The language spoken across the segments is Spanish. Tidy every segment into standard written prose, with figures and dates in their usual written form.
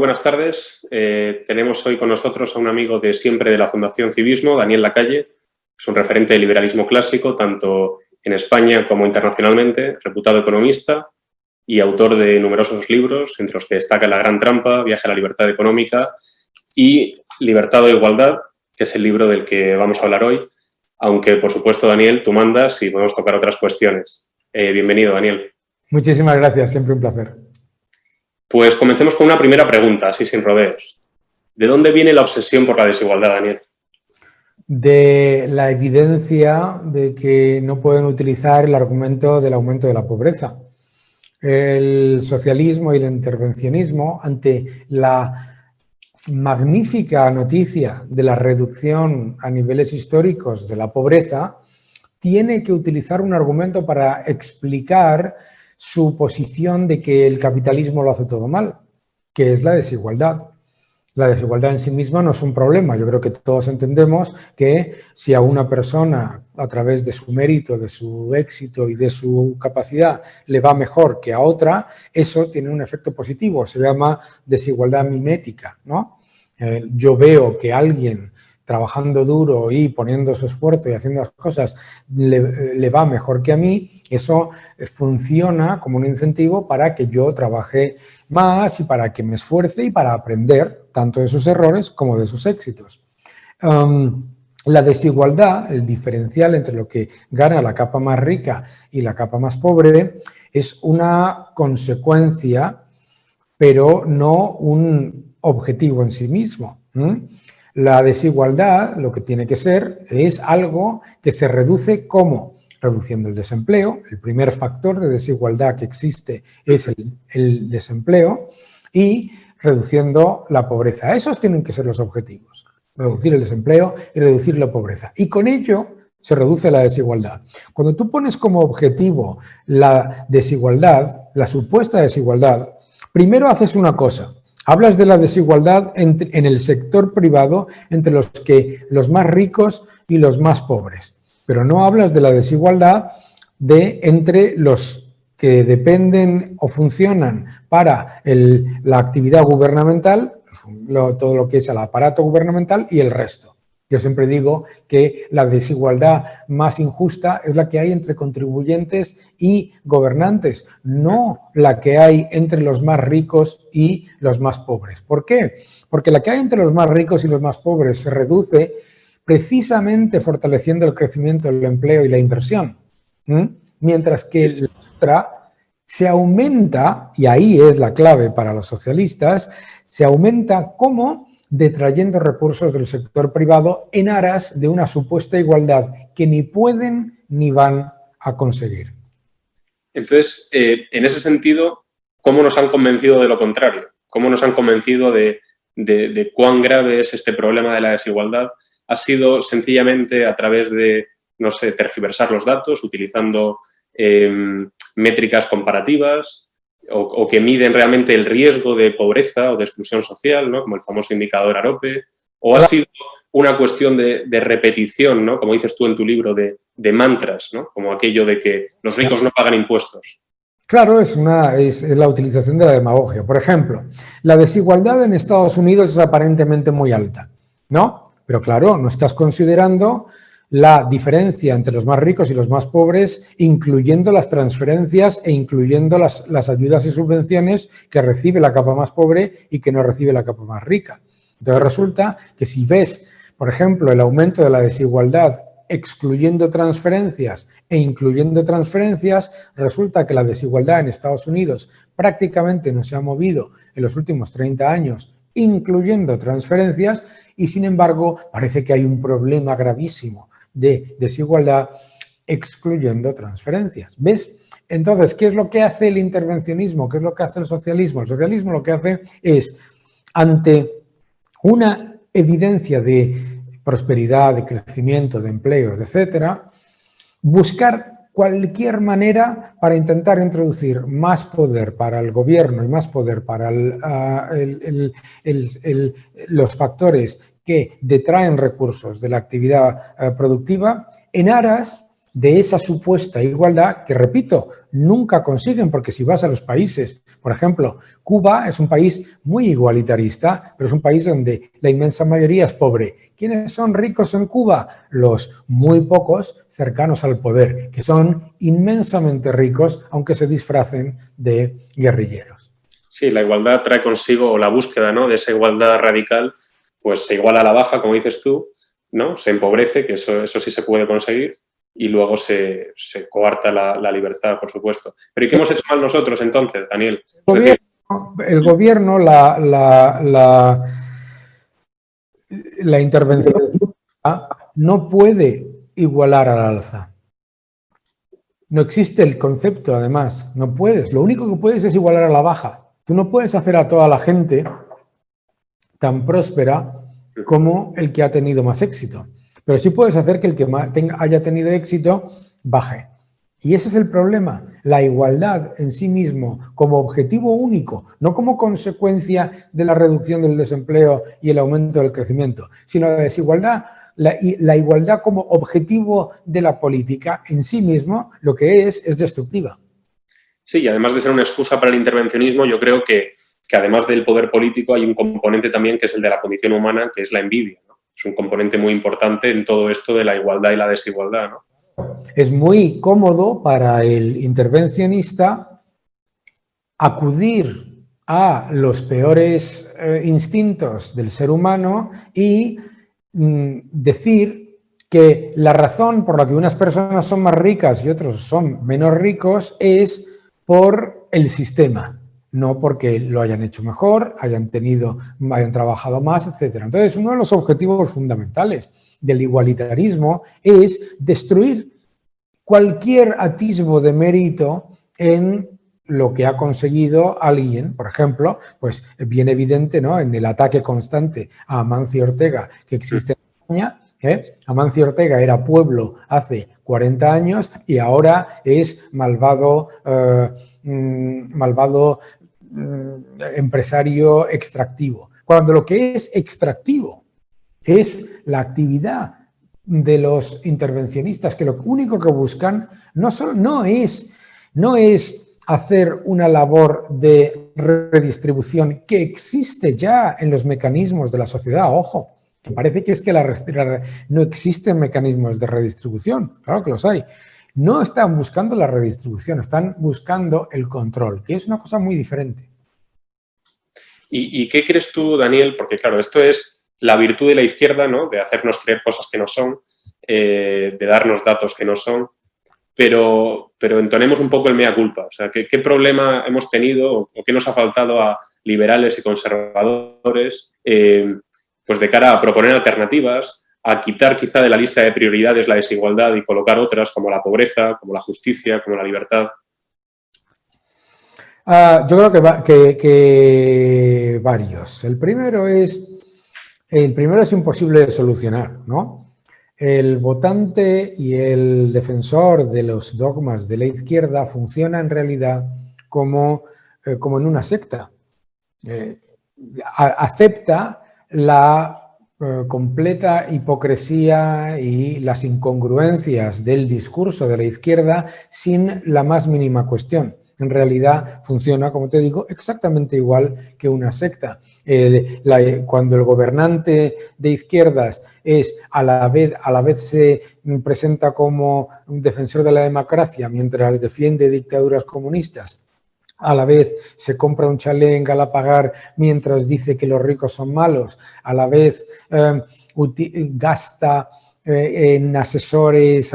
buenas tardes. Tenemos hoy con nosotros a un amigo de siempre de la Fundación Civismo, Daniel Lacalle. Es un referente del liberalismo clásico, tanto en España como internacionalmente, reputado economista y autor de numerosos libros, entre los que destaca La Gran Trampa, Viaje a la Libertad Económica y Libertad o Igualdad, que es el libro del que vamos a hablar hoy. Aunque, por supuesto, Daniel, tú mandas y podemos tocar otras cuestiones. Bienvenido, Daniel. Muchísimas gracias, siempre un placer. Pues comencemos con una primera pregunta, así sin rodeos. ¿De dónde viene la obsesión por la desigualdad, Daniel? De la evidencia de que no pueden utilizar el argumento del aumento de la pobreza. El socialismo y el intervencionismo, ante la magnífica noticia de la reducción a niveles históricos de la pobreza, tiene que utilizar un argumento para explicar su posición de que el capitalismo lo hace todo mal, que es la desigualdad. La desigualdad en sí misma no es un problema. Yo creo que todos entendemos que si a una persona, a través de su mérito, de su éxito y de su capacidad, le va mejor que a otra, eso tiene un efecto positivo. Se llama desigualdad mimética, ¿no? Yo veo que alguien trabajando duro y poniendo su esfuerzo y haciendo las cosas le va mejor que a mí, eso funciona como un incentivo para que yo trabaje más y para que me esfuerce y para aprender tanto de sus errores como de sus éxitos. La desigualdad, el diferencial entre lo que gana la capa más rica y la capa más pobre, es una consecuencia, pero no un objetivo en sí mismo. La desigualdad, lo que tiene que ser, es algo que se reduce ¿cómo? Reduciendo el desempleo. El primer factor de desigualdad que existe es el desempleo y reduciendo la pobreza. Esos tienen que ser los objetivos. Reducir el desempleo y reducir la pobreza. Y con ello se reduce la desigualdad. Cuando tú pones como objetivo la desigualdad, la supuesta desigualdad, primero haces una cosa. Hablas de la desigualdad en el sector privado entre los más ricos y los más pobres, pero no hablas de la desigualdad entre los que dependen o funcionan para la actividad gubernamental, todo lo que es el aparato gubernamental y el resto. Yo siempre digo que la desigualdad más injusta es la que hay entre contribuyentes y gobernantes, no la que hay entre los más ricos y los más pobres. ¿Por qué? Porque la que hay entre los más ricos y los más pobres se reduce precisamente fortaleciendo el crecimiento del empleo y la inversión, mientras que la otra se aumenta, y ahí es la clave para los socialistas, se aumenta ¿cómo? Detrayendo recursos del sector privado en aras de una supuesta igualdad que ni pueden ni van a conseguir. Entonces, en ese sentido, ¿cómo nos han convencido de lo contrario? ¿Cómo nos han convencido de cuán grave es este problema de la desigualdad? ¿Ha sido sencillamente a través de, no sé, tergiversar los datos, utilizando métricas comparativas o que miden realmente el riesgo de pobreza o de exclusión social, ¿no? Como el famoso indicador AROPE, o ha sido una cuestión de repetición, ¿no? Como dices tú en tu libro, de mantras, ¿no? Como aquello de que los ricos no pagan impuestos? Claro, es la utilización de la demagogia. Por ejemplo, la desigualdad en Estados Unidos es aparentemente muy alta, ¿no? Pero claro, no estás considerando la diferencia entre los más ricos y los más pobres, incluyendo las transferencias e incluyendo las ayudas y subvenciones que recibe la capa más pobre y que no recibe la capa más rica. Entonces resulta que si ves, por ejemplo, el aumento de la desigualdad excluyendo transferencias e incluyendo transferencias, resulta que la desigualdad en Estados Unidos prácticamente no se ha movido en los últimos 30 años, incluyendo transferencias, y sin embargo parece que hay un problema gravísimo de desigualdad excluyendo transferencias. ¿Ves? Entonces, ¿qué es lo que hace el intervencionismo? ¿Qué es lo que hace el socialismo? El socialismo lo que hace es, ante una evidencia de prosperidad, de crecimiento, de empleo, etcétera, buscar cualquier manera para intentar introducir más poder para el gobierno y más poder para los factores que detraen recursos de la actividad productiva en aras de esa supuesta igualdad que, repito, nunca consiguen, porque si vas a los países, por ejemplo, Cuba es un país muy igualitarista, pero es un país donde la inmensa mayoría es pobre. ¿Quiénes son ricos en Cuba? Los muy pocos cercanos al poder, que son inmensamente ricos, aunque se disfracen de guerrilleros. Sí, la igualdad trae consigo, o la búsqueda, ¿no?, de esa igualdad radical, pues se iguala a la baja, como dices tú, ¿no? Se empobrece, que eso sí se puede conseguir, y luego se coarta la libertad, por supuesto. Pero ¿y qué hemos hecho mal nosotros entonces, Daniel? El gobierno, la intervención no puede igualar al alza. No existe el concepto, además, no puedes. Lo único que puedes es igualar a la baja. Tú no puedes hacer a toda la gente tan próspera como el que ha tenido más éxito. Pero sí puedes hacer que el que haya tenido éxito baje. Y ese es el problema. La igualdad en sí mismo como objetivo único, no como consecuencia de la reducción del desempleo y el aumento del crecimiento, sino la desigualdad, la igualdad como objetivo de la política en sí mismo, lo que es destructiva. Sí, y además de ser una excusa para el intervencionismo, yo creo que además del poder político hay un componente también que es el de la condición humana, que es la envidia, ¿no? Es un componente muy importante en todo esto de la igualdad y la desigualdad, ¿no? Es muy cómodo para el intervencionista acudir a los peores instintos del ser humano y decir que la razón por la que unas personas son más ricas y otros son menos ricos es por el sistema, no porque lo hayan hecho mejor, hayan trabajado más, etc. Entonces, uno de los objetivos fundamentales del igualitarismo es destruir cualquier atisbo de mérito en lo que ha conseguido alguien. Por ejemplo, pues bien evidente, ¿no?, en el ataque constante a Amancio Ortega que existe en España. Amancio Ortega era pueblo hace 40 años y ahora es malvado empresario extractivo. Cuando lo que es extractivo es la actividad de los intervencionistas, que lo único que buscan no es hacer una labor de redistribución que existe ya en los mecanismos de la sociedad. Ojo, que parece que es que no existen mecanismos de redistribución. Claro que los hay. No están buscando la redistribución, están buscando el control, que es una cosa muy diferente. ¿Y qué crees tú, Daniel? Porque claro, esto es la virtud de la izquierda, ¿no?, de hacernos creer cosas que no son, de darnos datos que no son, pero entonemos un poco el mea culpa. O sea, ¿qué problema hemos tenido o qué nos ha faltado a liberales y conservadores pues de cara a proponer alternativas, a quitar quizá de la lista de prioridades la desigualdad y colocar otras como la pobreza, como la justicia, como la libertad? Yo creo que varios. El primero es imposible de solucionar, ¿no? El votante y el defensor de los dogmas de la izquierda funciona en realidad como en una secta. Acepta la completa hipocresía y las incongruencias del discurso de la izquierda sin la más mínima cuestión. En realidad funciona, como te digo, exactamente igual que una secta. Cuando el gobernante de izquierdas a la vez se presenta como un defensor de la democracia mientras defiende dictaduras comunistas, a la vez se compra un chalet en Galapagar mientras dice que los ricos son malos, a la vez gasta en asesores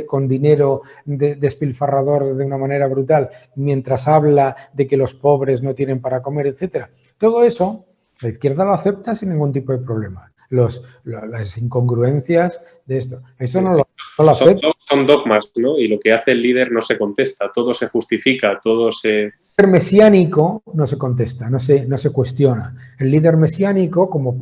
con dinero despilfarrador de una manera brutal, mientras habla de que los pobres no tienen para comer, etc. Todo eso, la izquierda lo acepta sin ningún tipo de problema. Las incongruencias de esto. Eso no lo acepta. Son dogmas, ¿no? Y lo que hace el líder no se contesta, todo se justifica, todo se... El líder mesiánico no se contesta, no se cuestiona. El líder mesiánico, como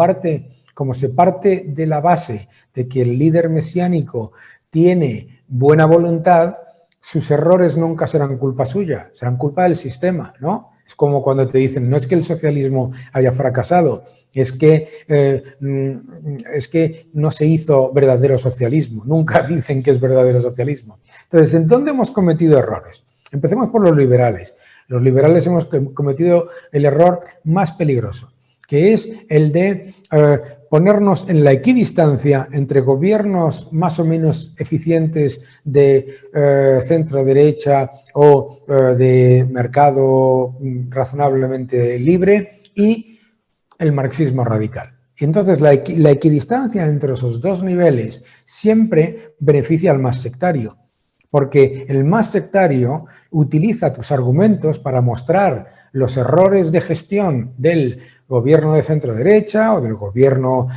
se parte de la base de que el líder mesiánico tiene buena voluntad, sus errores nunca serán culpa suya, serán culpa del sistema, ¿no? Es como cuando te dicen, no es que el socialismo haya fracasado, es que no se hizo verdadero socialismo. Nunca dicen que es verdadero socialismo. Entonces, ¿en dónde hemos cometido errores? Empecemos por los liberales. Los liberales hemos cometido el error más peligroso, que es el de ponernos en la equidistancia entre gobiernos más o menos eficientes de centro-derecha o de mercado razonablemente libre y el marxismo radical. Y entonces la equidistancia entre esos dos niveles siempre beneficia al más sectario, porque el más sectario utiliza tus argumentos para mostrar los errores de gestión del gobierno de centro-derecha o del gobierno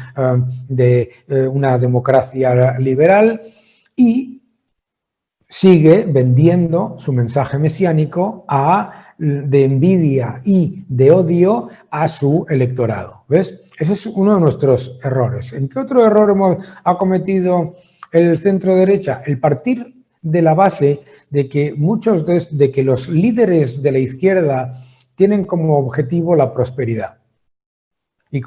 de una democracia liberal y sigue vendiendo su mensaje mesiánico de envidia y de odio a su electorado. ¿Ves? Ese es uno de nuestros errores. ¿En qué otro error ha cometido el centro-derecha? El partir de la base de que de que los líderes de la izquierda tienen como objetivo la prosperidad. Y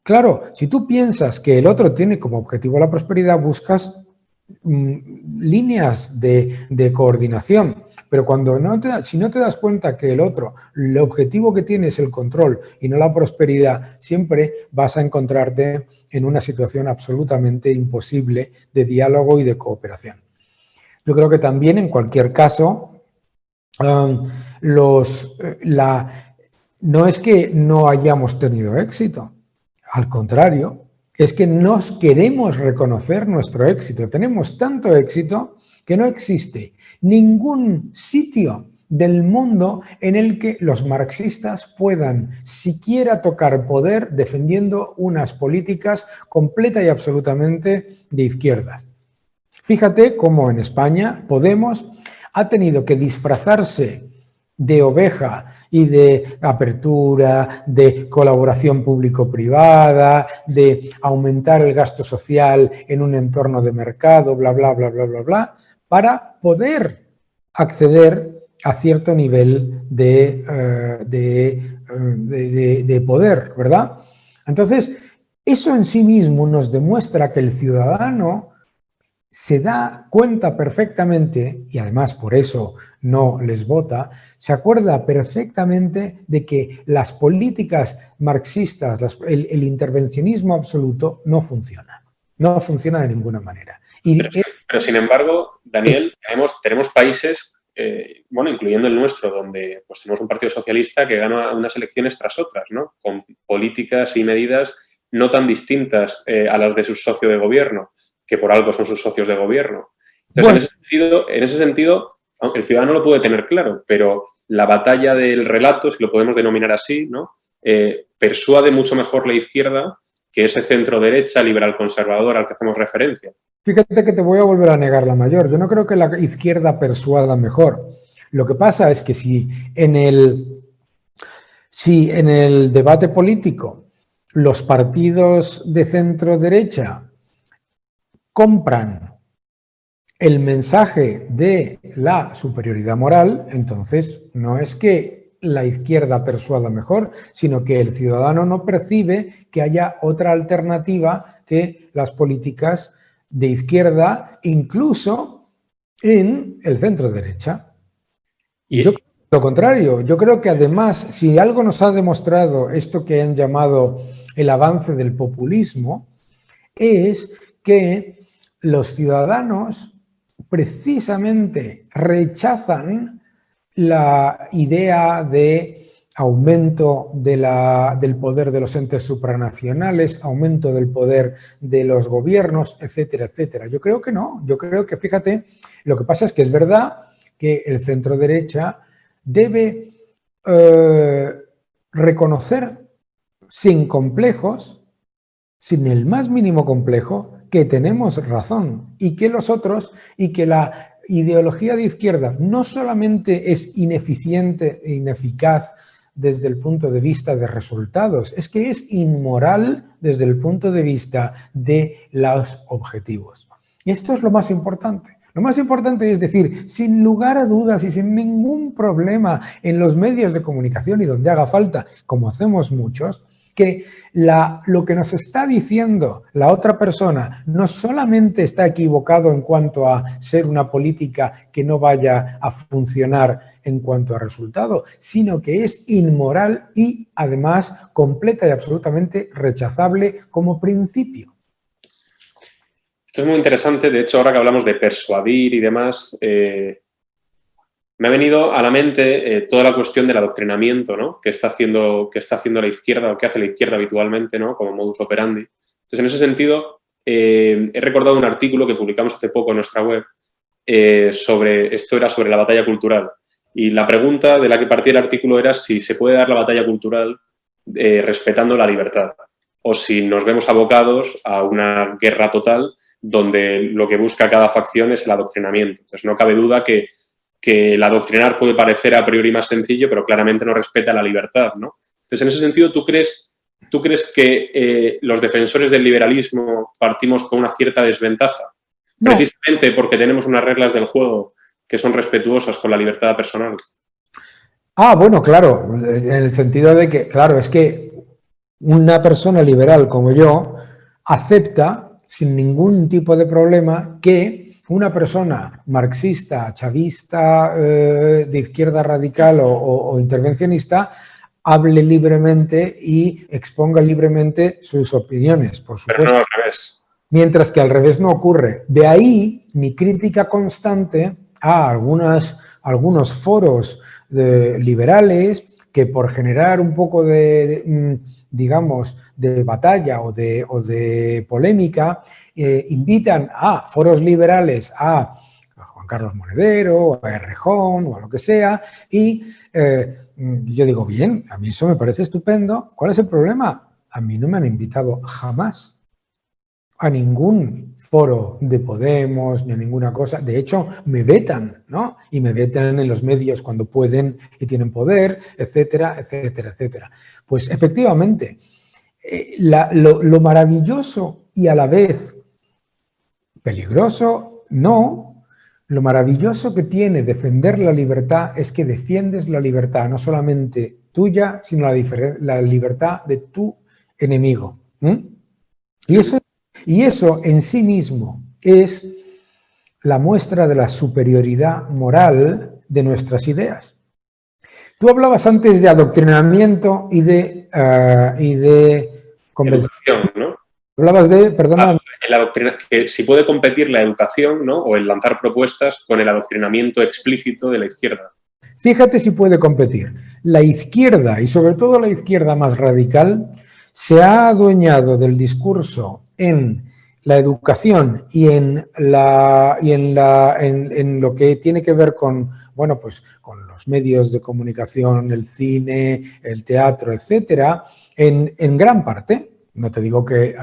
claro, si tú piensas que el otro tiene como objetivo la prosperidad, buscas líneas de coordinación, pero si no te das cuenta que el otro, el objetivo que tiene es el control y no la prosperidad, siempre vas a encontrarte en una situación absolutamente imposible de diálogo y de cooperación. Yo creo que también, en cualquier caso, no es que no hayamos tenido éxito, al contrario, es que nos queremos reconocer nuestro éxito. Tenemos tanto éxito que no existe ningún sitio del mundo en el que los marxistas puedan siquiera tocar poder defendiendo unas políticas completa y absolutamente de izquierdas. Fíjate cómo en España Podemos ha tenido que disfrazarse de oveja y de apertura, de colaboración público-privada, de aumentar el gasto social en un entorno de mercado, bla, bla, bla, bla, bla, bla, para poder acceder a cierto nivel de poder, ¿verdad? Entonces, eso en sí mismo nos demuestra que el ciudadano se da cuenta perfectamente, y además por eso no les vota, se acuerda perfectamente de que las políticas marxistas, el intervencionismo absoluto no funciona. No funciona de ninguna manera. Pero sin embargo, Daniel, tenemos países, incluyendo el nuestro, donde pues, tenemos un partido socialista que gana unas elecciones tras otras, ¿no? Con políticas y medidas no tan distintas a las de su socio de gobierno, que por algo son sus socios de gobierno. Entonces, bueno, en ese sentido, aunque el ciudadano lo puede tener claro, pero la batalla del relato, si lo podemos denominar así, ¿no? Persuade mucho mejor la izquierda que ese centro-derecha liberal-conservador al que hacemos referencia. Fíjate que te voy a volver a negar la mayor. Yo no creo que la izquierda persuada mejor. Lo que pasa es que si en el debate político los partidos de centro-derecha compran el mensaje de la superioridad moral, entonces no es que la izquierda persuada mejor, sino que el ciudadano no percibe que haya otra alternativa que las políticas de izquierda, incluso en el centro-derecha. Y yo creo lo contrario, yo creo que además, si algo nos ha demostrado esto que han llamado el avance del populismo, es que los ciudadanos precisamente rechazan la idea de aumento del poder de los entes supranacionales, aumento del poder de los gobiernos, etcétera, etcétera. Yo creo que no. Yo creo que, fíjate, lo que pasa es que es verdad que el centro-derecha debe reconocer sin complejos, sin el más mínimo complejo, que tenemos razón y que los otros, y que la ideología de izquierda no solamente es ineficiente e ineficaz desde el punto de vista de resultados, es que es inmoral desde el punto de vista de los objetivos. Y esto es lo más importante. Lo más importante es decir, sin lugar a dudas y sin ningún problema en los medios de comunicación y donde haga falta, como hacemos muchos, que lo que nos está diciendo la otra persona no solamente está equivocado en cuanto a ser una política que no vaya a funcionar en cuanto a resultado, sino que es inmoral y además completa y absolutamente rechazable como principio. Esto es muy interesante. De hecho, ahora que hablamos de persuadir y demás, me ha venido a la mente toda la cuestión del adoctrinamiento, ¿no? que está haciendo la izquierda, o que hace la izquierda habitualmente, ¿no? Como modus operandi. Entonces, en ese sentido, he recordado un artículo que publicamos hace poco en nuestra web sobre la batalla cultural. Y la pregunta de la que partía el artículo era si se puede dar la batalla cultural respetando la libertad, o si nos vemos abocados a una guerra total donde lo que busca cada facción es el adoctrinamiento. Entonces, no cabe duda que el adoctrinar puede parecer a priori más sencillo, pero claramente no respeta la libertad, ¿no? Entonces, en ese sentido, ¿tú crees que los defensores del liberalismo partimos con una cierta desventaja? No. Precisamente porque tenemos unas reglas del juego que son respetuosas con la libertad personal. Bueno, claro, en el sentido de que, claro, es que una persona liberal como yo acepta sin ningún tipo de problema que una persona marxista, chavista, de izquierda radical o intervencionista hable libremente y exponga libremente sus opiniones, por supuesto. Pero no al revés. Mientras que al revés no ocurre. De ahí mi crítica constante a algunos foros liberales que por generar un poco digamos, de batalla o de polémica, invitan a foros liberales a Juan Carlos Monedero, o a Errejón, o a lo que sea, y yo digo, bien, a mí eso me parece estupendo. ¿Cuál es el problema? A mí no me han invitado jamás a ningún foro de Podemos, ni a ninguna cosa. De hecho, me vetan, ¿no? Y me vetan en los medios cuando pueden y tienen poder, etcétera, etcétera, etcétera. Pues efectivamente, lo maravilloso y a la vez peligroso, no. Lo maravilloso que tiene defender la libertad es que defiendes la libertad, no solamente tuya, sino la libertad de tu enemigo. Y eso en sí mismo es la muestra de la superioridad moral de nuestras ideas. Tú hablabas antes de adoctrinamiento y de convención, ¿no? Hablabas de, perdona. Que si puede competir la educación, ¿no? O el lanzar propuestas con el adoctrinamiento explícito de la izquierda. Fíjate si puede competir. La izquierda, y sobre todo la izquierda más radical, se ha adueñado del discurso en la educación y en lo que tiene que ver con, bueno, pues con los medios de comunicación, el cine, el teatro, etcétera, en gran parte. No te digo que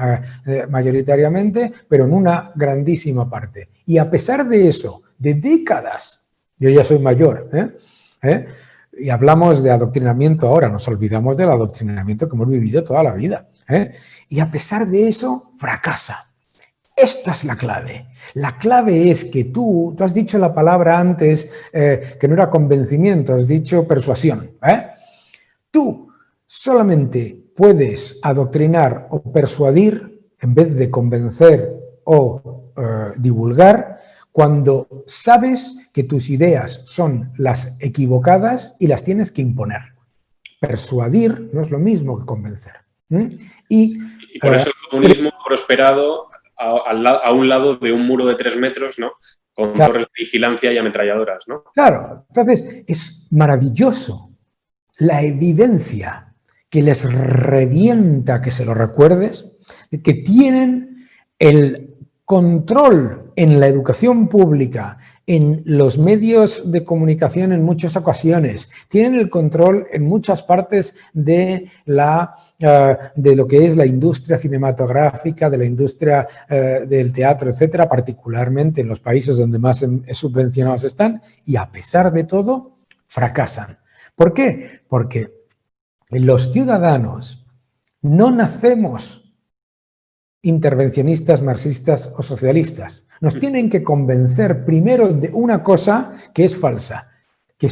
mayoritariamente, pero en una grandísima parte. Y a pesar de eso, de décadas, yo ya soy mayor, y hablamos de adoctrinamiento ahora, nos olvidamos del adoctrinamiento que hemos vivido toda la vida. Y a pesar de eso, fracasa. Esta es la clave. La clave es que tú has dicho la palabra antes, que no era convencimiento, has dicho persuasión. Tú solamente puedes adoctrinar o persuadir en vez de convencer o divulgar cuando sabes que tus ideas son las equivocadas y las tienes que imponer. Persuadir no es lo mismo que convencer. Y por eso el comunismo ha prosperado a un lado de un muro de 3 metros, ¿no? Con torres de vigilancia y ametralladoras, ¿no? Claro, entonces es maravilloso la evidencia que les revienta que se lo recuerdes, que tienen el control en la educación pública, en los medios de comunicación en muchas ocasiones, tienen el control en muchas partes de lo que es la industria cinematográfica, de la industria del teatro, etcétera, particularmente en los países donde más subvencionados están, y a pesar de todo, fracasan. ¿Por qué? Porque los ciudadanos no nacemos intervencionistas, marxistas o socialistas. Nos tienen que convencer primero de una cosa que es falsa, que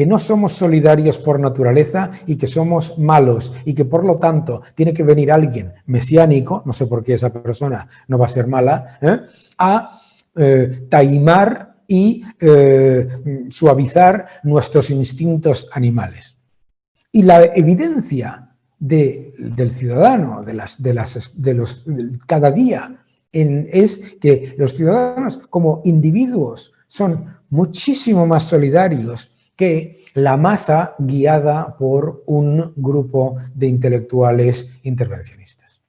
no somos solidarios por naturaleza y que somos malos y que por lo tanto tiene que venir alguien mesiánico, no sé por qué esa persona no va a ser mala, a taimar y suavizar nuestros instintos animales. Y la evidencia del ciudadano, cada día, es que los ciudadanos como individuos son muchísimo más solidarios que la masa guiada por un grupo de intelectuales intervencionistas.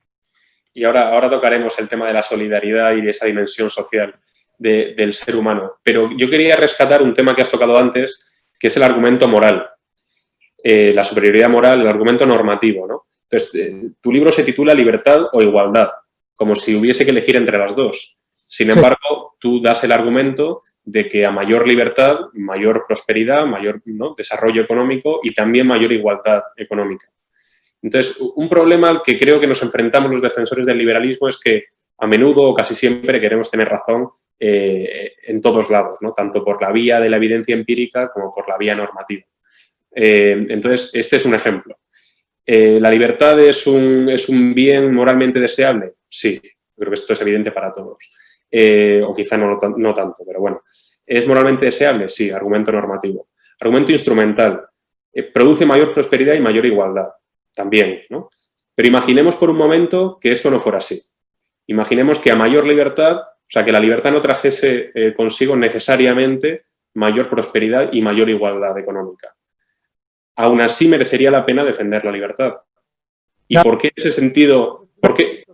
Y ahora tocaremos el tema de la solidaridad y de esa dimensión social del ser humano. Pero yo quería rescatar un tema que has tocado antes, que es el argumento moral. La superioridad moral, el argumento normativo, ¿no? Entonces, tu libro se titula Libertad o Igualdad, como si hubiese que elegir entre las dos. Sin embargo, tú das el argumento de que a mayor libertad, mayor prosperidad, mayor, ¿no?, desarrollo económico y también mayor igualdad económica. Entonces, un problema al que creo que nos enfrentamos los defensores del liberalismo es que a menudo o casi siempre queremos tener razón en todos lados, ¿no?, tanto por la vía de la evidencia empírica como por la vía normativa. Entonces, este es un ejemplo. ¿La libertad es un bien moralmente deseable? Sí, creo que esto es evidente para todos. O quizá no tanto, pero bueno. ¿Es moralmente deseable? Sí, argumento normativo. Argumento instrumental. ¿Produce mayor prosperidad y mayor igualdad? También, ¿no? Pero imaginemos por un momento que esto no fuera así. Imaginemos que a mayor libertad, o sea, que la libertad no trajese consigo necesariamente mayor prosperidad y mayor igualdad económica. Aún así merecería la pena defender la libertad. ¿Y por qué en ese sentido, por qué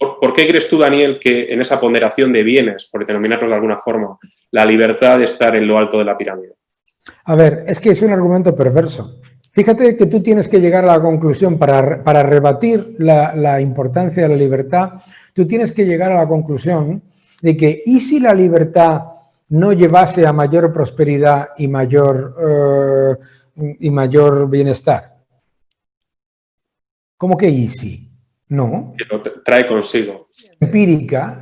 crees tú, Daniel, que en esa ponderación de bienes, por denominarlos de alguna forma, la libertad de estar en lo alto de la pirámide? A ver, es que es un argumento perverso. Fíjate que tú tienes que llegar a la conclusión, para rebatir la importancia de la libertad, tú tienes que llegar a la conclusión de que, ¿y si la libertad no llevase a mayor prosperidad y mayor bienestar? ¿Cómo que easy? No. Que lo trae consigo.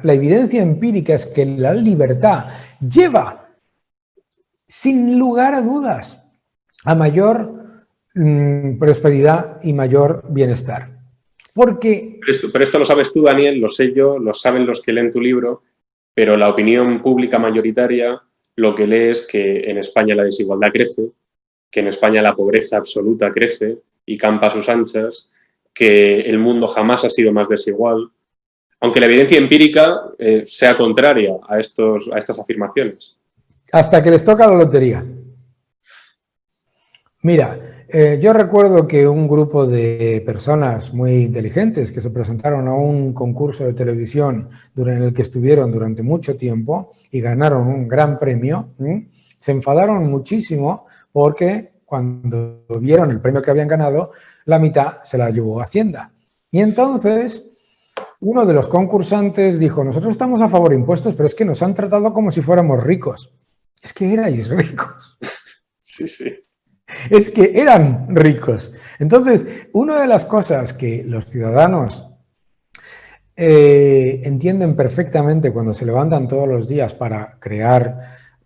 La evidencia empírica es que la libertad lleva, sin lugar a dudas, a mayor prosperidad y mayor bienestar. Porque... Pero esto lo sabes tú, Daniel, lo sé yo, lo saben los que leen tu libro, pero la opinión pública mayoritaria lo que lee es que en España la desigualdad crece, que en España la pobreza absoluta crece y campa a sus anchas, que el mundo jamás ha sido más desigual, aunque la evidencia empírica sea contraria a estas afirmaciones. Hasta que les toca la lotería. Mira, yo recuerdo que un grupo de personas muy inteligentes que se presentaron a un concurso de televisión en el que estuvieron durante mucho tiempo y ganaron un gran premio, se enfadaron muchísimo porque cuando vieron el premio que habían ganado, la mitad se la llevó Hacienda. Y entonces uno de los concursantes dijo: nosotros estamos a favor de impuestos, pero es que nos han tratado como si fuéramos ricos. Es que erais ricos. Sí, sí. Es que eran ricos. Entonces, una de las cosas que los ciudadanos entienden perfectamente cuando se levantan todos los días para crear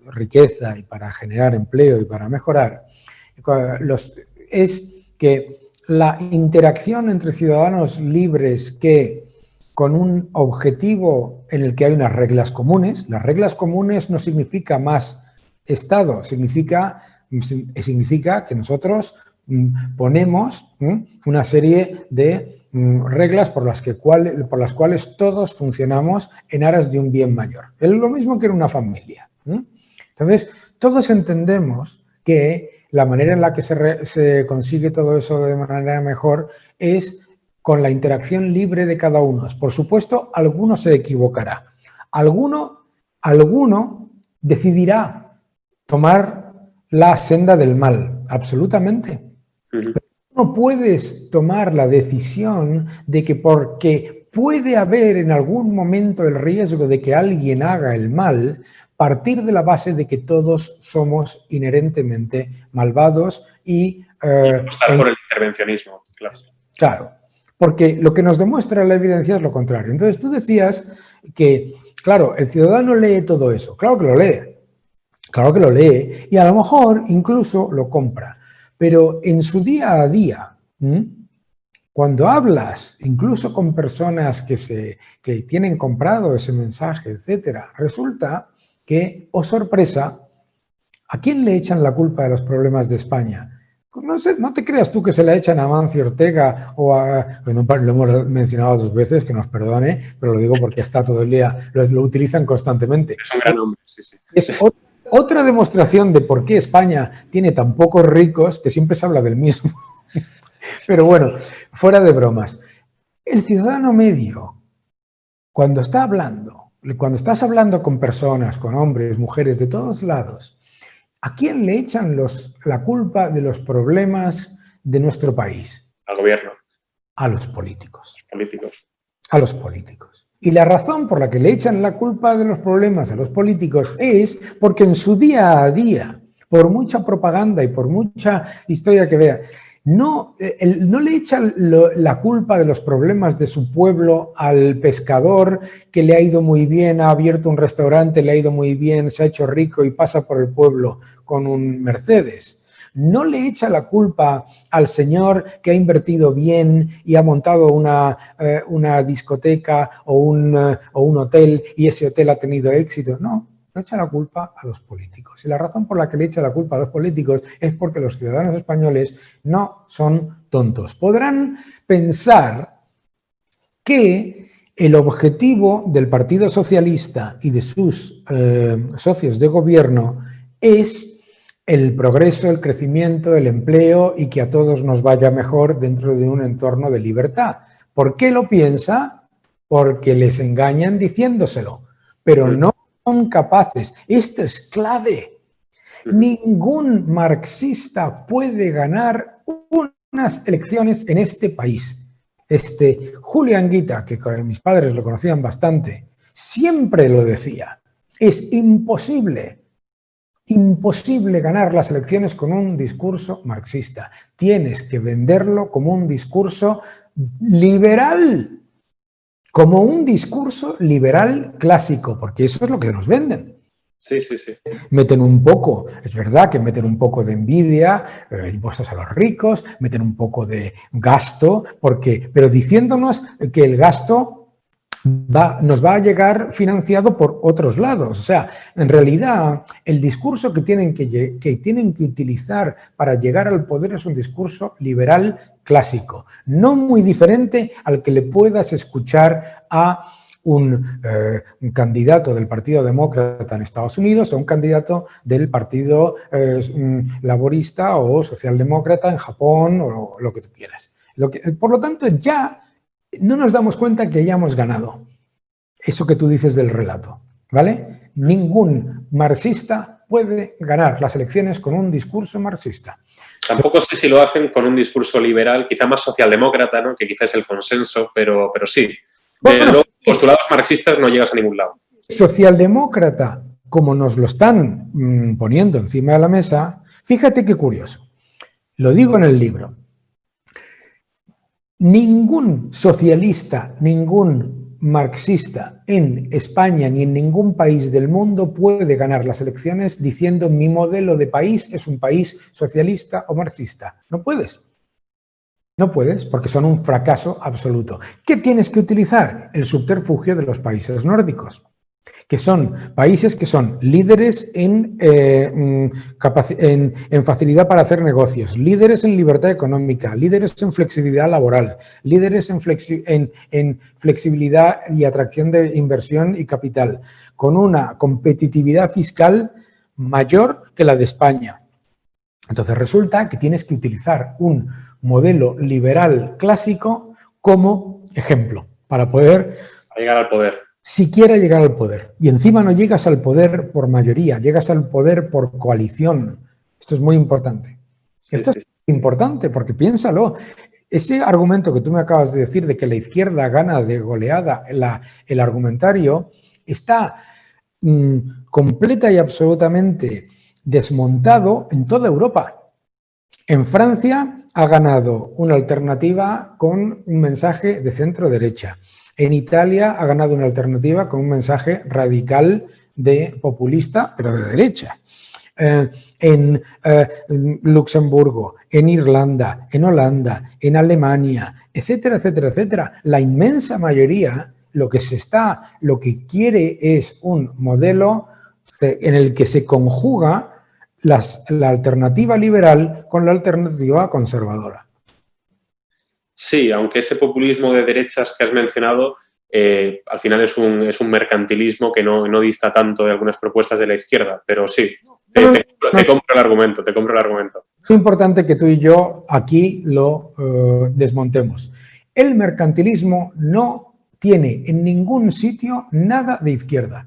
riqueza y para generar empleo y para mejorar, es que la interacción entre ciudadanos libres que con un objetivo en el que hay unas reglas comunes, las reglas comunes no significa más Estado, significa que nosotros ponemos una serie de reglas por las cuales todos funcionamos en aras de un bien mayor. Es lo mismo que en una familia. Entonces, todos entendemos que la manera en la que se consigue todo eso de manera mejor es con la interacción libre de cada uno. Por supuesto, alguno se equivocará. Alguno decidirá tomar la senda del mal, absolutamente. Pero no puedes tomar la decisión de que porque puede haber en algún momento el riesgo de que alguien haga el mal, partir de la base de que todos somos inherentemente malvados y... estar por el intervencionismo, claro. Claro. Porque lo que nos demuestra la evidencia es lo contrario. Entonces tú decías que, claro, el ciudadano lee todo eso. Claro que lo lee. Claro que lo lee y a lo mejor incluso lo compra. Pero en su día a día, cuando hablas incluso con personas que tienen comprado ese mensaje, etcétera, resulta que, oh sorpresa, ¿a quién le echan la culpa de los problemas de España? No sé, no te creas tú que se la echan a Amancio Ortega o a... Bueno, lo hemos mencionado 2 veces, que nos perdone, pero lo digo porque está todo el día, lo utilizan constantemente. Es un gran hombre, sí, sí. Es otra demostración de por qué España tiene tan pocos ricos, que siempre se habla del mismo. Pero bueno, fuera de bromas. El ciudadano medio, cuando está hablando, cuando estás hablando con personas, con hombres, mujeres de todos lados, ¿a quién le echan la culpa de los problemas de nuestro país? Al gobierno. A los políticos. Políticos. A los políticos. Y la razón por la que le echan la culpa de los problemas a los políticos es porque en su día a día, por mucha propaganda y por mucha historia que vea, no le echan la culpa de los problemas de su pueblo al pescador que le ha ido muy bien, ha abierto un restaurante, le ha ido muy bien, se ha hecho rico y pasa por el pueblo con un Mercedes. No le echa la culpa al señor que ha invertido bien y ha montado una discoteca o un hotel y ese hotel ha tenido éxito. No. No echa la culpa a los políticos. Y la razón por la que le echa la culpa a los políticos es porque los ciudadanos españoles no son tontos. Podrán pensar que el objetivo del Partido Socialista y de sus socios de gobierno es el progreso, el crecimiento, el empleo y que a todos nos vaya mejor dentro de un entorno de libertad. ¿Por qué lo piensa? Porque les engañan diciéndoselo, pero no son capaces. Esto es clave. Ningún marxista puede ganar unas elecciones en este país. Julio Anguita, que mis padres lo conocían bastante, siempre lo decía. Es imposible ganar las elecciones con un discurso marxista. Tienes que venderlo como un discurso liberal. Como un discurso liberal clásico, porque eso es lo que nos venden. Sí, sí, sí. Meten un poco, es verdad que meten un poco de envidia, impuestos a los ricos, meten un poco de gasto, pero diciéndonos que el gasto nos va a llegar financiado por otros lados. O sea, en realidad, el discurso que tienen que utilizar para llegar al poder es un discurso liberal clásico, no muy diferente al que le puedas escuchar a un candidato del Partido Demócrata en Estados Unidos o un candidato del Partido Laborista o Socialdemócrata en Japón o lo que tú quieras. Por lo tanto, ya no nos damos cuenta que hayamos ganado eso que tú dices del relato, ¿vale? Ningún marxista puede ganar las elecciones con un discurso marxista. Tampoco sé si lo hacen con un discurso liberal, quizá más socialdemócrata, ¿no? Que quizá es el consenso, pero sí. Desde luego, postulados marxistas no llegas a ningún lado. Socialdemócrata, como nos lo están poniendo encima de la mesa, fíjate qué curioso. Lo digo en el libro. Ningún socialista, ningún marxista en España ni en ningún país del mundo puede ganar las elecciones diciendo mi modelo de país es un país socialista o marxista. No puedes. No puedes porque son un fracaso absoluto. ¿Qué tienes que utilizar? El subterfugio de los países nórdicos, que son países que son líderes en facilidad para hacer negocios, líderes en libertad económica, líderes en flexibilidad laboral, líderes en flexibilidad y atracción de inversión y capital, con una competitividad fiscal mayor que la de España. Entonces resulta que tienes que utilizar un modelo liberal clásico como ejemplo para poder llegar al poder. Siquiera llegar al poder. Y encima no llegas al poder por mayoría, llegas al poder por coalición. Esto es muy importante. Esto es importante porque piénsalo. Ese argumento que tú me acabas de decir de que la izquierda gana de goleada, el argumentario, está completa y absolutamente desmontado en toda Europa. En Francia ha ganado una alternativa con un mensaje de centro-derecha. En Italia ha ganado una alternativa con un mensaje radical de populista, pero de derecha. En Luxemburgo, en Irlanda, en Holanda, en Alemania, etcétera, etcétera, etcétera. La inmensa mayoría lo que quiere es un modelo en el que se conjuga la alternativa liberal con la alternativa conservadora. Sí, aunque ese populismo de derechas que has mencionado al final es un mercantilismo que no dista tanto de algunas propuestas de la izquierda, pero sí, te compro el argumento, te compro el argumento. Es importante que tú y yo aquí lo desmontemos. El mercantilismo no tiene en ningún sitio nada de izquierda.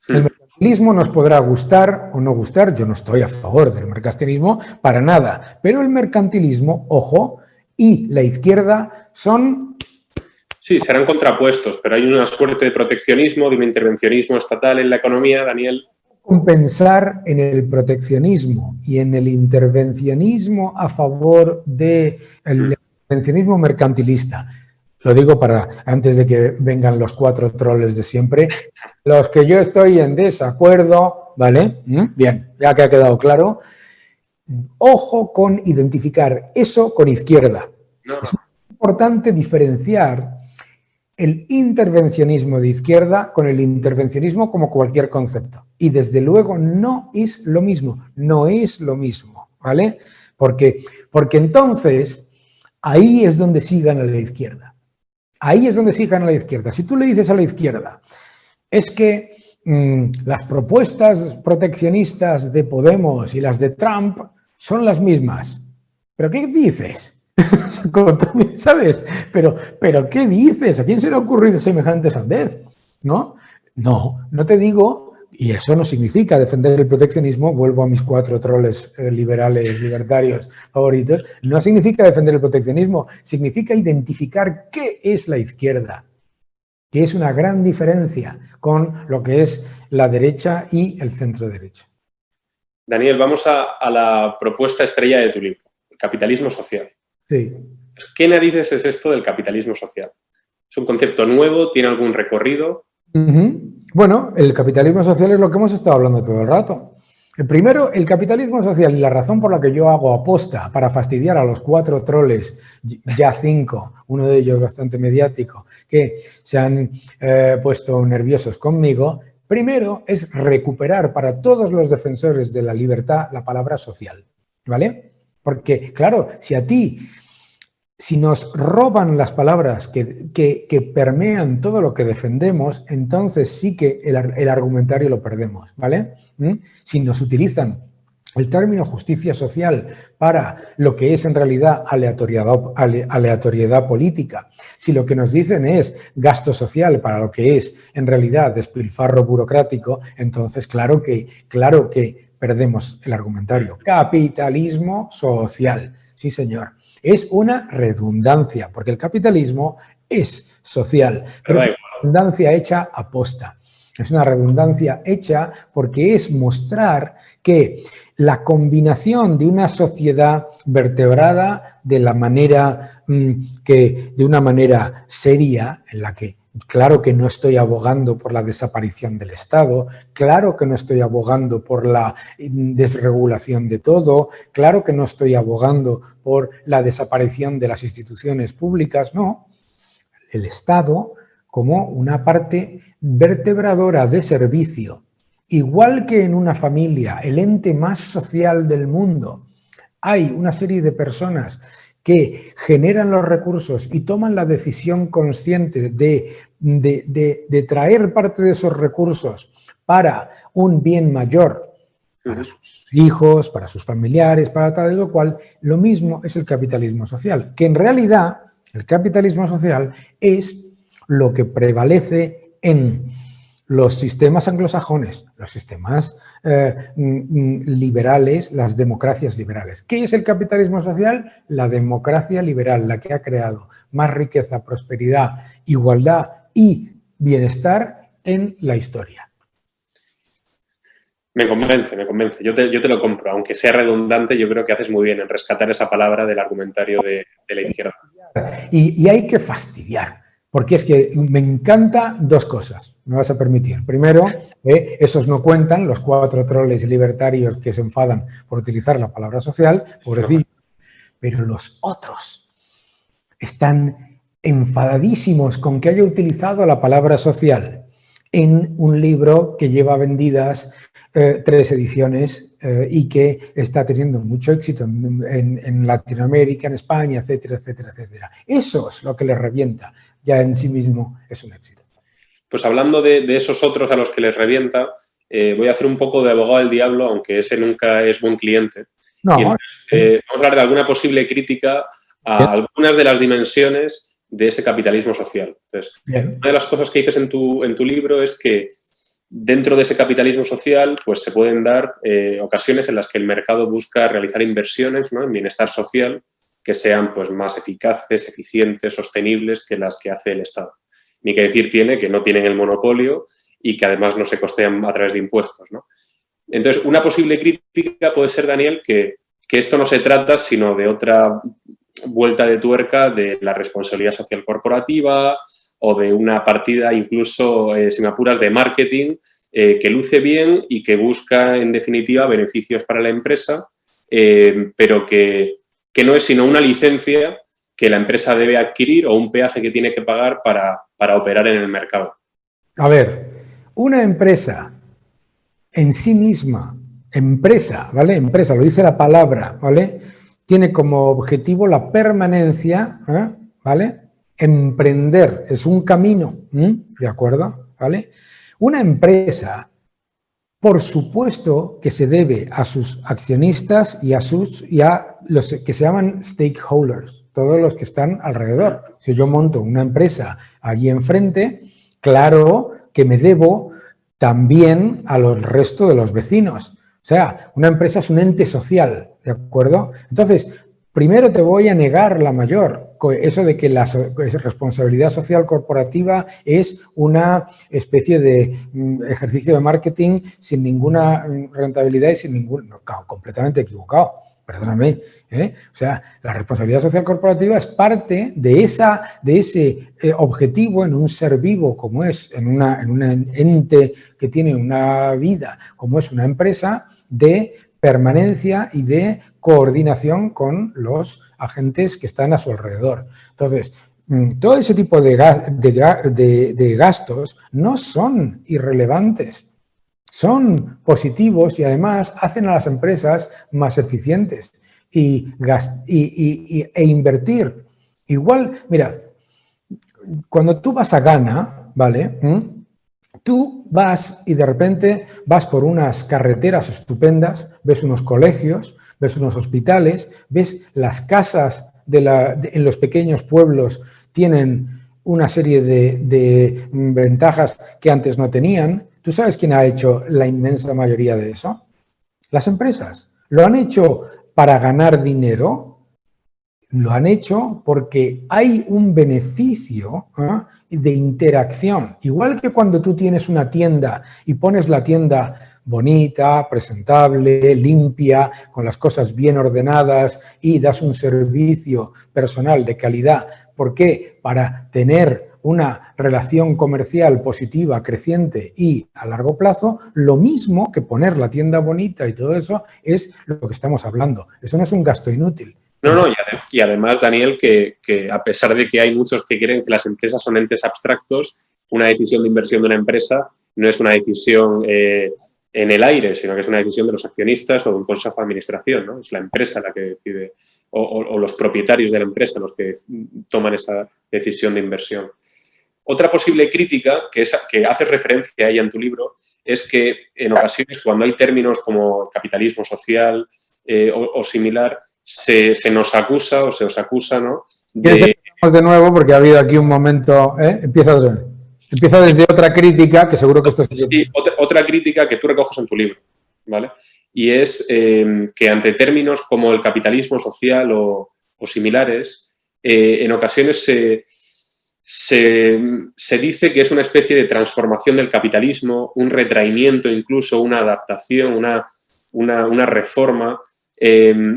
El mercantilismo nos podrá gustar o no gustar, yo no estoy a favor del mercantilismo para nada, pero el mercantilismo, ojo, y la izquierda son... Sí, serán contrapuestos, pero hay una suerte de proteccionismo, de un intervencionismo estatal en la economía, Daniel. Compensar en el proteccionismo y en el intervencionismo a favor del intervencionismo mercantilista. Lo digo antes de que vengan los 4 troles de siempre, los que yo estoy en desacuerdo, ¿vale? Bien, ya que ha quedado claro. Ojo con identificar eso con izquierda. No. Es importante diferenciar el intervencionismo de izquierda con el intervencionismo como cualquier concepto. Y desde luego no es lo mismo, ¿vale? Porque entonces ahí es donde sí gana la izquierda. Ahí es donde sí gana la izquierda. Si tú le dices a la izquierda, es que las propuestas proteccionistas de Podemos y las de Trump son las mismas. ¿Pero qué dices? ¿Sabes? Pero ¿qué dices? ¿A quién se le ha ocurrido semejante sandez? ¿No? No te digo, y eso no significa defender el proteccionismo, vuelvo a mis 4 troles liberales, libertarios favoritos, no significa defender el proteccionismo, significa identificar qué es la izquierda, que es una gran diferencia con lo que es la derecha y el centro derecha. Daniel, vamos a la propuesta estrella de tu libro, el capitalismo social. Sí. ¿Qué narices es esto del capitalismo social? ¿Es un concepto nuevo? ¿Tiene algún recorrido? Bueno, el capitalismo social es lo que hemos estado hablando todo el rato. Primero, el capitalismo social y la razón por la que yo hago aposta para fastidiar a los 4 troles, ya 5, uno de ellos bastante mediático, que se han puesto nerviosos conmigo, primero es recuperar para todos los defensores de la libertad la palabra social, ¿vale? Porque, claro, si nos roban las palabras que permean todo lo que defendemos, entonces sí que el argumentario lo perdemos, ¿vale? Si nos utilizan el término justicia social para lo que es en realidad aleatoriedad política, si lo que nos dicen es gasto social para lo que es en realidad despilfarro burocrático, entonces claro que perdemos el argumentario. Capitalismo social, sí señor. Es una redundancia, porque el capitalismo es social, pero es una redundancia hecha a posta. Es una redundancia hecha porque es mostrar que la combinación de una sociedad vertebrada de una manera seria, en la que claro que no estoy abogando por la desaparición del Estado, claro que no estoy abogando por la desregulación de todo, claro que no estoy abogando por la desaparición de las instituciones públicas, no. El Estado como una parte vertebradora de servicio, igual que en una familia, el ente más social del mundo, hay una serie de personas que generan los recursos y toman la decisión consciente de traer parte de esos recursos para un bien mayor, para sus hijos, para sus familiares, para tal y lo cual, lo mismo es el capitalismo social, que en realidad el capitalismo social es lo que prevalece en los sistemas anglosajones, los sistemas liberales, las democracias liberales. ¿Qué es el capitalismo social? La democracia liberal, la que ha creado más riqueza, prosperidad, igualdad y bienestar en la historia. Me convence, me convence. Yo te lo compro. Aunque sea redundante, yo creo que haces muy bien en rescatar esa palabra del argumentario de la izquierda. Y hay que fastidiar, porque es que me encanta dos cosas, me vas a permitir. Primero, esos no cuentan, los 4 troles libertarios que se enfadan por utilizar la palabra social, pobrecillos, pero los otros están enfadadísimos con que haya utilizado la palabra social en un libro que lleva vendidas 3 ediciones y que está teniendo mucho éxito en Latinoamérica, en España, etcétera, etcétera, etcétera. Eso es lo que les revienta. Ya en sí mismo es un éxito. Pues hablando de esos otros a los que les revienta, voy a hacer un poco de abogado del diablo, aunque ese nunca es buen cliente. No. Y entonces, vamos a hablar de alguna posible crítica a algunas de las dimensiones de ese capitalismo social. Entonces, Bien. una de las cosas que dices en tu libro es que dentro de ese capitalismo social, pues se pueden dar ocasiones en las que el mercado busca realizar inversiones, ¿no?, en bienestar social que sean pues más eficaces, eficientes, sostenibles que las que hace el Estado. Ni que decir tiene que no tienen el monopolio y que además no se costean a través de impuestos, ¿no? Entonces, una posible crítica puede ser, Daniel, que esto no se trata sino de otra vuelta de tuerca de la responsabilidad social corporativa o de una partida incluso, si me apuras, de marketing que luce bien y que busca, en definitiva, beneficios para la empresa, pero que no es sino una licencia que la empresa debe adquirir o un peaje que tiene que pagar para operar en el mercado. A ver, una empresa en sí misma, empresa, ¿vale? Empresa, lo dice la palabra, ¿vale? Tiene como objetivo la permanencia, ¿vale? Emprender, es un camino, ¿de acuerdo? ¿Vale? Una empresa, por supuesto que se debe a sus accionistas y a los que se llaman stakeholders, todos los que están alrededor. Si yo monto una empresa allí enfrente, claro que me debo también a los restos de los vecinos. O sea, una empresa es un ente social, ¿de acuerdo? Entonces, primero te voy a negar la mayor, eso de que la responsabilidad social corporativa es una especie de ejercicio de marketing sin ninguna rentabilidad y sin ningún... No, completamente equivocado. Perdóname, O sea, la responsabilidad social corporativa es parte de ese objetivo en un ser vivo como es, en un ente que tiene una vida como es una empresa, de permanencia y de coordinación con los agentes que están a su alrededor. Entonces, todo ese tipo de gastos no son irrelevantes. Son positivos y además hacen a las empresas más eficientes e invertir. Igual, mira, cuando tú vas a Ghana, ¿vale? Tú vas y de repente vas por unas carreteras estupendas, ves unos colegios, ves unos hospitales, ves las casas en los pequeños pueblos tienen una serie de ventajas que antes no tenían. ¿Tú sabes quién ha hecho la inmensa mayoría de eso? Las empresas. ¿Lo han hecho para ganar dinero? Lo han hecho porque hay un beneficio de interacción. Igual que cuando tú tienes una tienda y pones la tienda bonita, presentable, limpia, con las cosas bien ordenadas y das un servicio personal de calidad. ¿Por qué? Para tener una relación comercial positiva, creciente y a largo plazo, lo mismo que poner la tienda bonita y todo eso es lo que estamos hablando. Eso no es un gasto inútil. No, y además, Daniel, que a pesar de que hay muchos que creen que las empresas son entes abstractos, una decisión de inversión de una empresa no es una decisión en el aire, sino que es una decisión de los accionistas o de un consejo de administración, ¿no? Es la empresa la que decide, o los propietarios de la empresa los que toman esa decisión de inversión. Otra posible crítica, que haces referencia a ella en tu libro, es que en ocasiones cuando hay términos como capitalismo social o similar, se nos acusa o se os acusa, ¿no? De nuevo, porque ha habido aquí un momento... Empieza desde otra crítica, que seguro que esto es... Sí, otra crítica que tú recoges en tu libro, ¿vale? Y es que ante términos como el capitalismo social o similares, en ocasiones se dice que es una especie de transformación del capitalismo, un retraimiento, incluso una adaptación, una reforma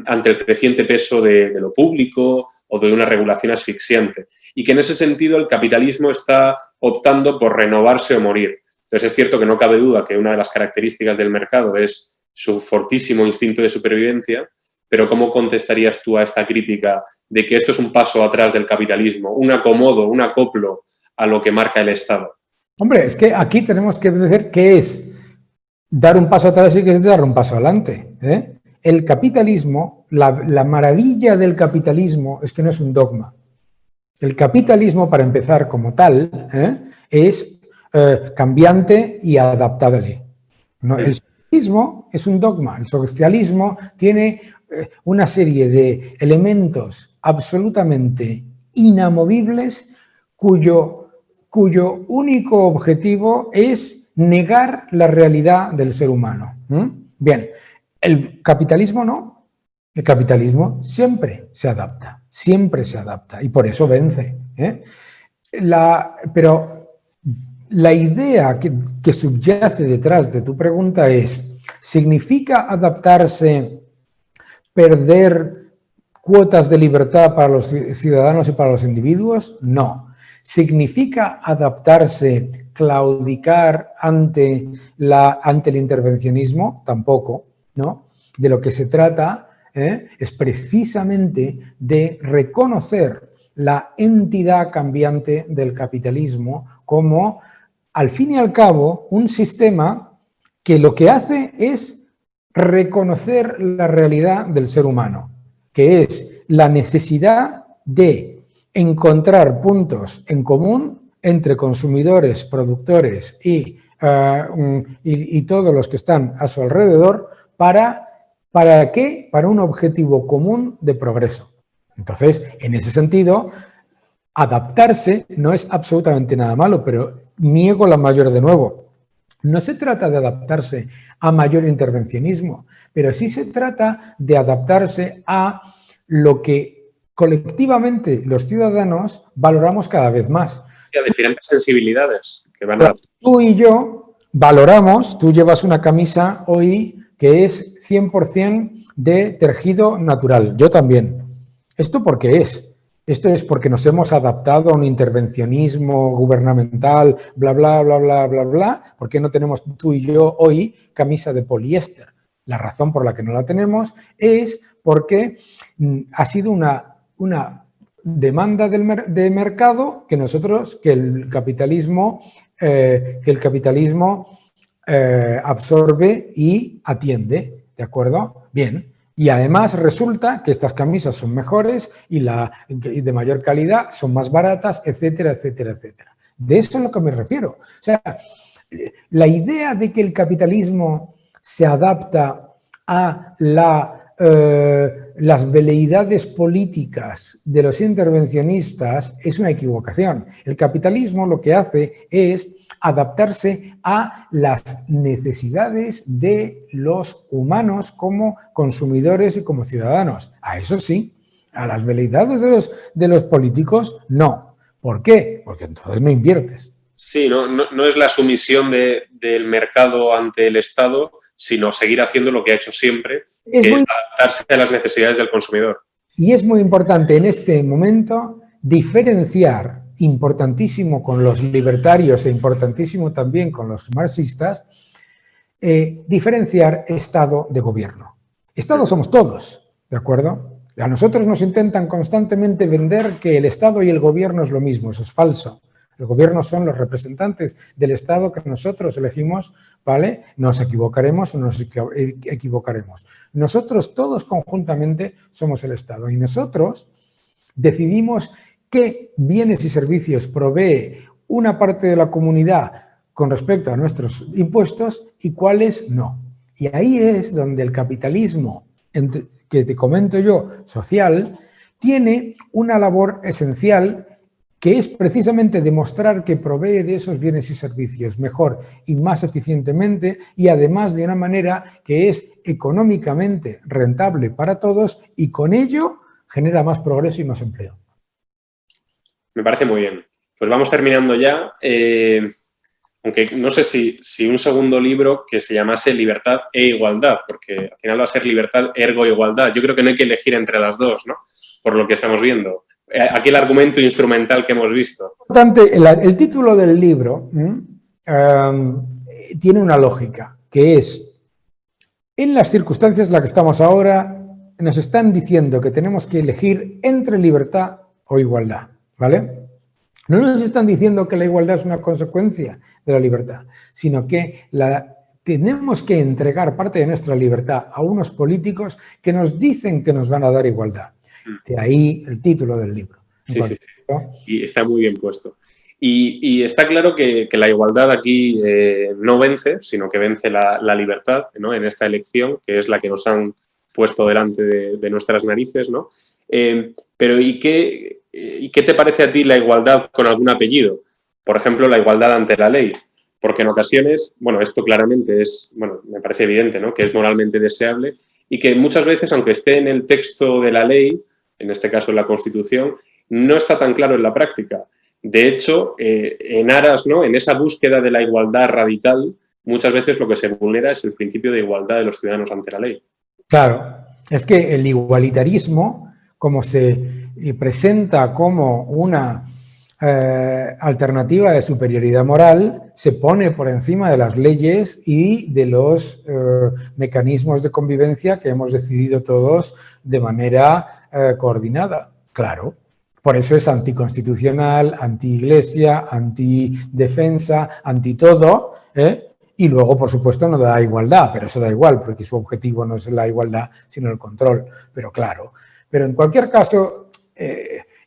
ante el creciente peso de lo público o de una regulación asfixiante. Y que en ese sentido el capitalismo está optando por renovarse o morir. Entonces es cierto que no cabe duda que una de las características del mercado es su fortísimo instinto de supervivencia, pero ¿cómo contestarías tú a esta crítica de que esto es un paso atrás del capitalismo, un acomodo, un acoplo a lo que marca el Estado? Hombre, es que aquí tenemos que decir qué es dar un paso atrás y qué es dar un paso adelante. El capitalismo, la maravilla del capitalismo es que no es un dogma. El capitalismo, para empezar como tal, es cambiante y adaptable. ¿No? El socialismo es un dogma. El socialismo tiene una serie de elementos absolutamente inamovibles cuyo único objetivo es negar la realidad del ser humano. Bien, el capitalismo no. El capitalismo siempre se adapta y por eso vence. Pero la idea que subyace detrás de tu pregunta es, ¿significa adaptarse perder cuotas de libertad para los ciudadanos y para los individuos? No. ¿Significa adaptarse, claudicar ante el intervencionismo? Tampoco, ¿no? De lo que se trata es precisamente de reconocer la entidad cambiante del capitalismo como, al fin y al cabo, un sistema que lo que hace es reconocer la realidad del ser humano, que es la necesidad de encontrar puntos en común entre consumidores, productores y todos los que están a su alrededor. ¿Para qué? Para un objetivo común de progreso. Entonces, en ese sentido, adaptarse no es absolutamente nada malo, pero niego la mayor de nuevo. No se trata de adaptarse a mayor intervencionismo, pero sí se trata de adaptarse a lo que colectivamente los ciudadanos valoramos cada vez más. A diferentes sensibilidades que van a... Tú y yo valoramos, tú llevas una camisa hoy que es 100% de tejido natural, yo también. ¿Esto por qué es? Esto es porque nos hemos adaptado a un intervencionismo gubernamental, bla, bla, bla, bla, bla, bla. ¿Por qué no tenemos tú y yo hoy camisa de poliéster? La razón por la que no la tenemos es porque ha sido una demanda de mercado que el capitalismo absorbe y atiende, ¿de acuerdo? Bien. Y además resulta que estas camisas son mejores y de mayor calidad, son más baratas, etcétera, etcétera, etcétera. De eso es a lo que me refiero. O sea, la idea de que el capitalismo se adapta a las veleidades políticas de los intervencionistas es una equivocación. El capitalismo lo que hace es adaptarse a las necesidades de los humanos como consumidores y como ciudadanos. A eso sí, a las veleidades de los políticos no. ¿Por qué? Porque entonces no inviertes. Sí, no es la sumisión del mercado ante el Estado, sino seguir haciendo lo que ha hecho siempre, que es adaptarse a las necesidades del consumidor. Y es muy importante en este momento diferenciar, importantísimo con los libertarios e importantísimo también con los marxistas, diferenciar Estado de gobierno. Estado somos todos, ¿de acuerdo? A nosotros nos intentan constantemente vender que el Estado y el gobierno es lo mismo, eso es falso. El gobierno son los representantes del Estado que nosotros elegimos, ¿vale? Nos equivocaremos o nos equivocaremos. Nosotros todos conjuntamente somos el Estado y nosotros decidimos qué bienes y servicios provee una parte de la comunidad con respecto a nuestros impuestos y cuáles no. Y ahí es donde el capitalismo, que te comento yo, social, tiene una labor esencial que es precisamente demostrar que provee de esos bienes y servicios mejor y más eficientemente y además de una manera que es económicamente rentable para todos y con ello genera más progreso y más empleo. Me parece muy bien. pues vamos terminando ya. Aunque no sé si un segundo libro que se llamase Libertad e Igualdad, porque al final va a ser libertad ergo igualdad. Yo creo que no hay que elegir entre las dos, ¿no? Por lo que estamos viendo. Aquí el argumento instrumental que hemos visto. El título del libro tiene una lógica, que es, en las circunstancias en las que estamos ahora, nos están diciendo que tenemos que elegir entre libertad o igualdad, ¿vale? No nos están diciendo que la igualdad es una consecuencia de la libertad, sino que tenemos que entregar parte de nuestra libertad a unos políticos que nos dicen que nos van a dar igualdad. De ahí el título del libro. Sí. Y está muy bien puesto. Y está claro que la igualdad aquí no vence, sino que vence la libertad, ¿no? En esta elección, que es la que nos han puesto delante de nuestras narices, ¿no? Pero ¿y qué te parece a ti la igualdad con algún apellido? Por ejemplo, la igualdad ante la ley. Porque en ocasiones, bueno, esto claramente es, bueno, me parece evidente, ¿no? Que es moralmente deseable y que muchas veces, aunque esté en el texto de la ley, en este caso en la Constitución, no está tan claro en la práctica. De hecho, en aras, ¿no? En esa búsqueda de la igualdad radical, muchas veces lo que se vulnera es el principio de igualdad de los ciudadanos ante la ley. Claro, es que el igualitarismo, como se presenta como una alternativa de superioridad moral, se pone por encima de las leyes y de los mecanismos de convivencia que hemos decidido todos de manera coordinada. Claro, por eso es anticonstitucional, anti-iglesia, anti-defensa, anti-todo, y luego, por supuesto, no da igualdad, pero eso da igual, porque su objetivo no es la igualdad, sino el control, pero claro. Pero en cualquier caso,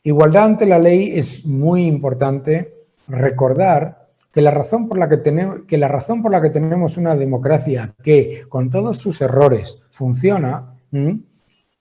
igualdad ante la ley es muy importante recordar que la razón por la que tenemos una democracia que, con todos sus errores, funciona,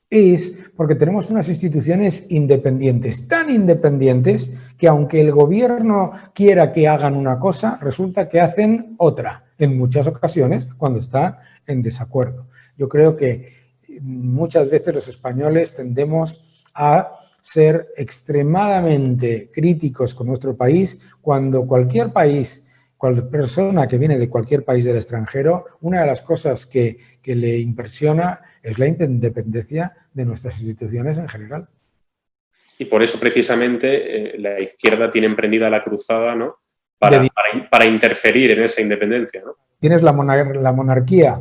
es porque tenemos unas instituciones independientes, tan independientes que aunque el gobierno quiera que hagan una cosa, resulta que hacen otra, en muchas ocasiones cuando están en desacuerdo. Yo creo que muchas veces los españoles tendemos a ser extremadamente críticos con nuestro país cuando cualquier persona que viene de cualquier país del extranjero, una de las cosas que le impresiona es la independencia de nuestras instituciones en general. Y por eso, precisamente, la izquierda tiene emprendida la cruzada, ¿no? Para interferir en esa independencia, ¿no? Tienes la monarquía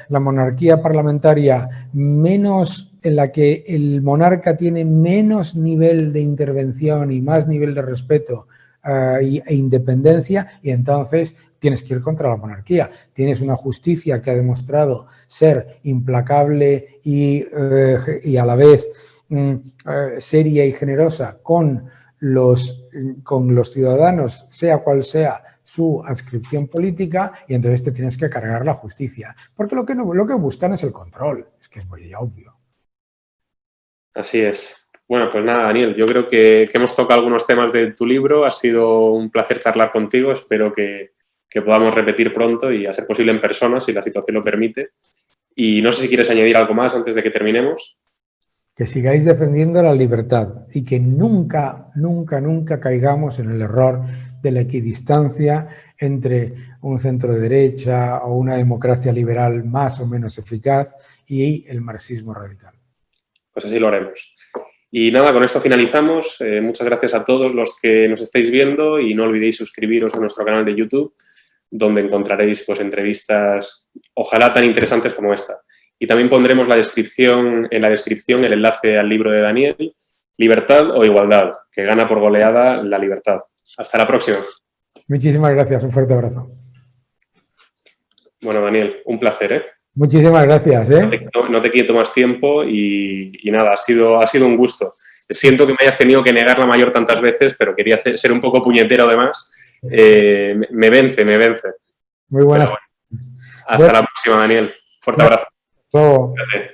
la monarquía parlamentaria en la que el monarca tiene menos nivel de intervención y más nivel de respeto e independencia, y entonces tienes que ir contra la monarquía. Tienes una justicia que ha demostrado ser implacable y a la vez seria y generosa con los ciudadanos, sea cual sea su adscripción política, y entonces te tienes que cargar la justicia. Porque lo que buscan es el control, es que es muy obvio. Así es. Bueno, pues nada, Daniel, yo creo que hemos tocado algunos temas de tu libro. Ha sido un placer charlar contigo. Espero que podamos repetir pronto y, a ser posible, en persona, si la situación lo permite. Y no sé si quieres añadir algo más antes de que terminemos. Que sigáis defendiendo la libertad y que nunca, nunca, nunca caigamos en el error de la equidistancia entre un centro de derecha o una democracia liberal más o menos eficaz y el marxismo radical. Pues así lo haremos. Y nada, con esto finalizamos. Muchas gracias a todos los que nos estáis viendo y no olvidéis suscribiros a nuestro canal de YouTube, donde encontraréis pues entrevistas ojalá tan interesantes como esta. Y también pondremos en la descripción el enlace al libro de Daniel, Libertad o Igualdad, que gana por goleada la libertad. Hasta la próxima. Muchísimas gracias, un fuerte abrazo. Bueno, Daniel, un placer, ¿eh? Muchísimas gracias, ¿eh? No te quito más tiempo y nada, ha sido un gusto. Siento que me hayas tenido que negar la mayor tantas veces, pero quería ser un poco puñetero además. Me vence. Muy buenas. Bueno, hasta la próxima, Daniel. Fuerte abrazo. Todo. Gracias.